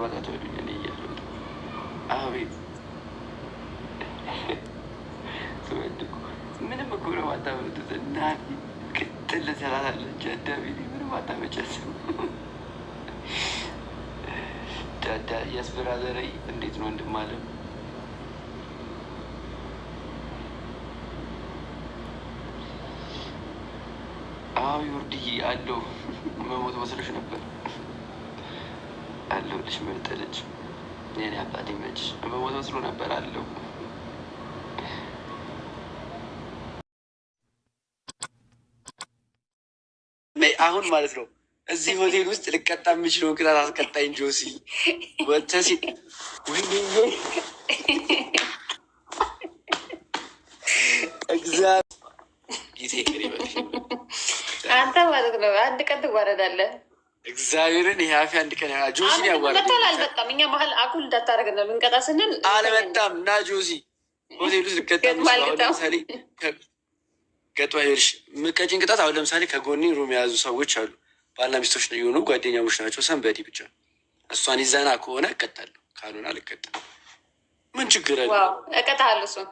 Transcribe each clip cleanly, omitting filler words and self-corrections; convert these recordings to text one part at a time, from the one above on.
ማታ ተወዱኝ እኔ እያለሁ አቤት ትወድቁ ምንም እኮ ነው ማታመጡት እና ቅጥል ሰራታለች አዳሚ ምንም አታመጫት ዳዳ ያስብራዘረይ እንዴት ነው ወንድም አለም አዎ ይወርድዬ አለው መሞት መስሎሽ ነበር አለው ልጅ ምርጥ ልጅ የኔ አባቴ መች መሞት መስሎ ነበር አለው አሁን ማለት ነው እዚህ ሆቴል ውስጥ ልቀጣ የምችለውን ቅጣት አስቀጣኝ ጆሲ ወጥተህ ሲል አንተ ማለት ነው አንድ ቀን ትዋረዳለህ። እግዚአብሔርን ይሄ አፌ አንድ ቀን ጆሲን ያዋረዳል። አልመጣም እኛ መሀል አኩል እንዳታደርግ ነው ልንቀጣ ስንል አልመጣም እና ጆሲ ሆቴል ውስጥ ልቀጣ የምችለው ለምሳሌ ገጧ ሄድሽ ምቀጭን ቅጣት አሁን ለምሳሌ ከጎኔ ሩም የያዙ ሰዎች አሉ ባልና ሚስቶች የሆኑ ጓደኛሞች ናቸው ሰንበዲ ብቻ እሷን ይዘና ከሆነ እቀጣለሁ ካልሆነ አልቀጣም ምን ችግር አለ እቀጣለሁ እሱን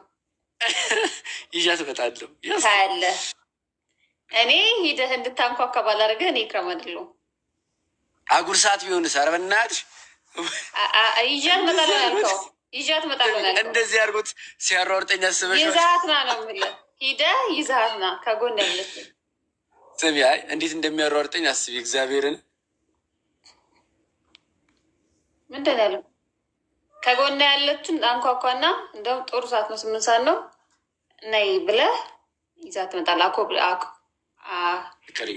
ይዣት እመጣለሁ ታያለህ እኔ ሂደህ እንድታንኳካ ባላደርግህ እኔ ኢክራም አይደለሁም አጉር ሰዓት ቢሆን ኧረ በእናትሽ ይዣት እመጣለሁ ያልከው ይዣት እመጣለሁ ያልከው እንደዚህ አድርጎት ሲያሯርጠኝ አስበሽ ይዘሀት ና ነው የምልህ ሂደህ ይዘሀት ና ከጎን ያለች ስሚ አይ እንዴት እንደሚያሯርጠኝ አስቢ እግዚአብሔርን ምንድን ያለው ከጎን ያለችን አንኳኳና እንደውም ጥሩ ሰዓት ነው 8 ሰዓት ነው ነይ ብለህ ይዛት ትመጣለህ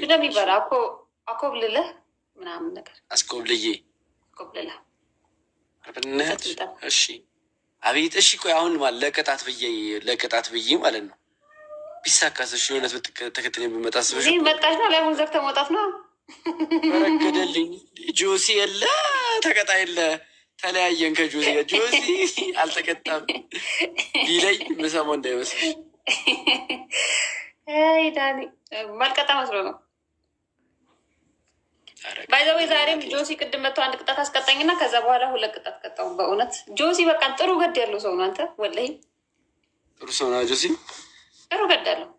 እንደሚባል አኮብልለህ ምናምን ነገር አስኮብልለህ እሺ አቤት እሺ ቆይ አሁን ለቅጣት ብዬ ማለት ነው ቢሳካስሽ የሆነት ተከትለኝ ብመጣ ስበሽ መጣሽ ነው ላይ ሙዘግ ተመውጣት ነው ረገደልኝ ጆሲ የለ ተቀጣ የለ ተለያየን ከጆሲ ጆሲ አልተቀጣም ቢለኝ ምሰማው እንዳይመስልሽ ዳኒ ማልቀጣ መስሎ ነው ባይዘዌ ዛሬም ጆሲ ቅድም መጥቶ አንድ ቅጣት አስቀጣኝና ከዛ በኋላ 2 ቅጣት ቀጣው በእውነት ጆሲ በቃ ጥሩ ገድ ያለው ሰው ነው አንተ ወላሂ ጥሩ ሰው ነው ጆሲ ጥሩ ገድ ያለው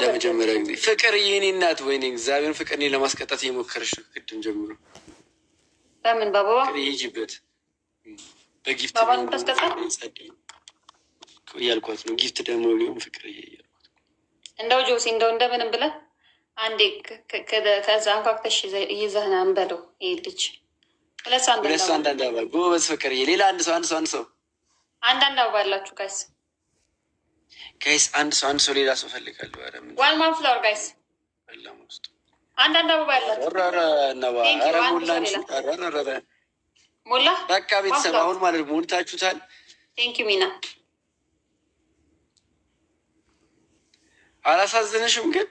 ለመጀመሪያ ጊዜ ፍቅር የኔ እናት ወይኔ እግዚአብሔርን ፍቅር እኔ ለማስቀጣት እየሞከረች ነው ቅድም ጀምሮ በምን ባባባ ይጅበት በጊፍት ባባን ተስቀጣ እያልኳት ነው ጊፍት ደግሞ ሊሆን ፍቅር እያልኳት እንደው ጆሲ እንደው እንደምንም ብለህ አንዴ ከዛ አንኳክተሽ ይዘህና እንበለው ይሄ ልጅ ሁለት ሰው አንዳንድ አባ ጎበዝ ፍቅር ሌላ አንድ ሰው አንዳንድ አበባ አላችሁ ጋይስ አንድ ሰው ሌላ ሰው ፈልጋለሁ ዋን ማን ፍላወር ጋይስ አንዳንድ አበባ ያላችሁ ሞላ በቃ ቤተሰብ አሁን ማለት ሞልታችሁታል ቴንኪው ሚና አላሳዝንሽም ግን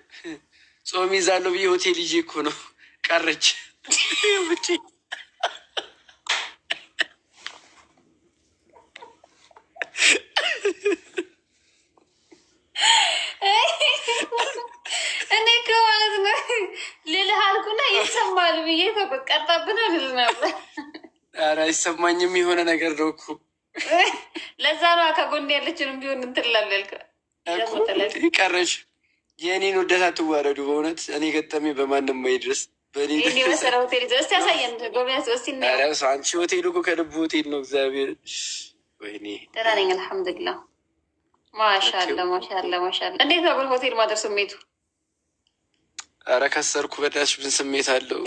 ጾም ይዛለሁ ብዬ ሆቴል ይዤ እኮ ነው ቀረች እኔ ከማለት ነው ልልህ አልኩና ይሰማል ብዬ ቀጣብን ልል ነበር ኧረ አይሰማኝም የሆነ ነገር ነው እኮ ለዛ ነው ከጎን ያለችንም ቢሆን እንትላለልከ ቀረች የእኔን ወደታ ትዋረዱ በእውነት እኔ ገጠሜ በማንም ማይድረስ መሰረ ሆቴል ስ ያሳየን ጎብኛት ስ አንቺ ሆቴሉ እኮ ከልቡ ሆቴል ነው እግዚአብሔር ወይኔ ደህና ነኝ አልሐምዱሊላህ ማሻአላ እንዴት ነው ግን ሆቴል ማደር ስሜቱ ኧረ ከሰርኩ በዳሽ ምን ስሜት አለው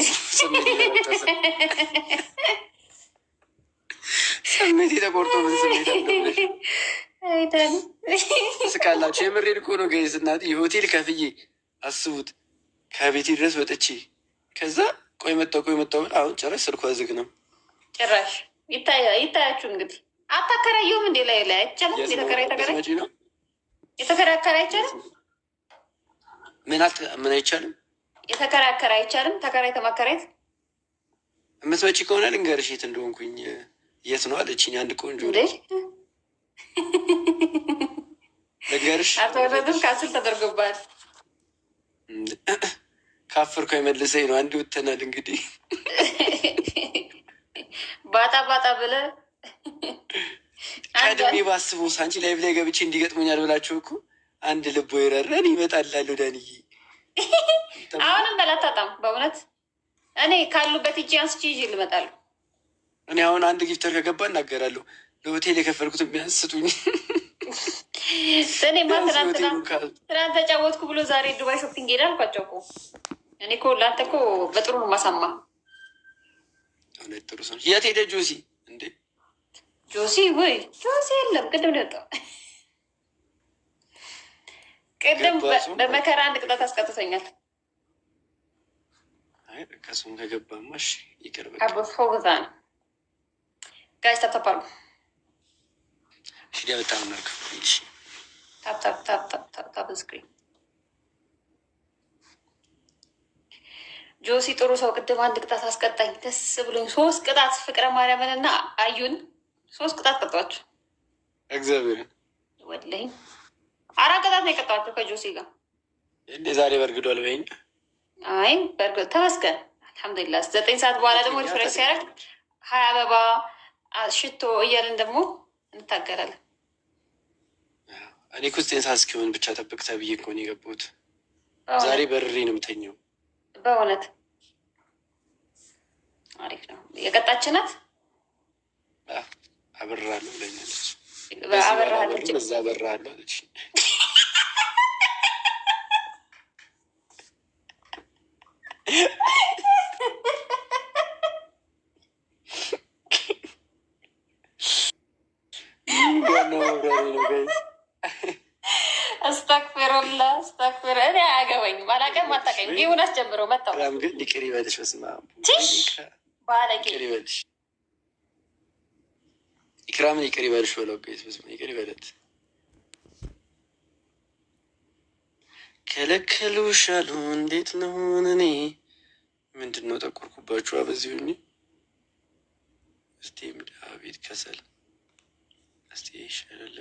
ስሜት የተቆርጦ ምን ስሜት አለው ስቃላችሁ የምሬድ እኮ ነው ገይዝ እናት የሆቴል ከፍዬ አስቡት ከቤቴ ድረስ ወጥቼ ከዛ ቆይ መጣው ብል አሁን ጭራሽ ስልኳ ዝግ ነው ጭራሽ ይታያችሁ እንግዲህ አታከራየውም እንዴ ላይ አይቻልም የተከራከረ አይቻልም ምን አይቻልም የተከራከረ አይቻልም ተከራይ ተማከራየት የምትመጪ ከሆነ ልንገርሽ የት እንደሆንኩኝ የት ነው አለችኝ አንድ ቆንጆ ልንገርሽ አልተወረድም ካንስል ተደርጎባል ካፈርኩ አይመልሰኝ ነው። አንድ ወተናል እንግዲህ ባጣ ባጣ ብለህ ቀድሜ ባስበው አንቺ ላይቭ ላይ ገብቼ እንዲገጥሙኛል ብላችሁ እኮ አንድ ልቦ ይረረን ይመጣላለሁ። ዳንዬ አሁንም በላታጣም በእውነት እኔ ካሉበት እጅ አንስቼ ይዤ ልመጣለሁ። እኔ አሁን አንድ ጊፍተር ከገባ እናገራለሁ። ለሆቴል የከፈልኩት ቢያንስ ስጡኝ። እኔማ ትናንት ተጫወትኩ ብሎ ዛሬ ዱባይ ሾፒንግ ሄዳ አልኳቸው እኮ። እኔ እኮ ለአንተ እኮ በጥሩ ነው ማሳማ። ጥሩ ሰው የት ሄደ ጆሲ? እንዴ ጆሲ ወይ ጆሲ የለም። ቅድም ነው የወጣው። ቅድም በመከራ አንድ ቅጣት አስቀጥቶኛል። ከሱም ከገባማሽ ይቀርበ አበፎዛ ነው ጋይስ ታፕታፓሉ ሽዲያ በጣም ነርክ እሺ ታፕ ስክሪን ጆሲ ጥሩ ሰው። ቅድም አንድ ቅጣት አስቀጣኝ ደስ ብሎኝ። 3 ቅጣት ፍቅረ ማርያምን እና አዩን 3 ቅጣት ቀጧቸው። እግዚአብሔርን ወለኝ 4 ቅጣት ነው የቀጧቸው ከጆሲ ጋር። እንዴ ዛሬ በርግዷል በይኝ። አይ በርግዶ ተመስገን አልሐምዱሊላህ። 9 ሰዓት በኋላ ደግሞ ሪፍሬሽ ሲያደርግ 20 አበባ ሽቶ እያልን ደግሞ እንታገላለን። እኔ እኮ 9 ሰዓት እስኪሆን ብቻ ጠብቅ ተብዬ እኮ ነው የገባሁት። ዛሬ በርሬ ነው የምተኘው። በእውነት አሪፍ ነው። የቀጣችናት አበራለሁ ብለኛለች። አበራለች እዛ አበራለሁ አለች። አስታክፍሩላ አስታክፍር። እኔ አያገባኝም። አላውቅም አታውቅም። ይሁን አስጀምረው መጣሁ። ግን ይቅር ይበልሽ። በስመ አብ ባለጌ ይቅር ይበልሽ። ኢክራምን ይቅር ይበልሽ በለው። ጋይስ በስመ አብ ይቅር ይበለት። ከለከሉሻል እንዴት ነው? እኔ ምንድን ነው ጠቆርኩባችኋ? በዚህ ሆኜ እስቲ ቤት ከሰል እስቲ ይሻላል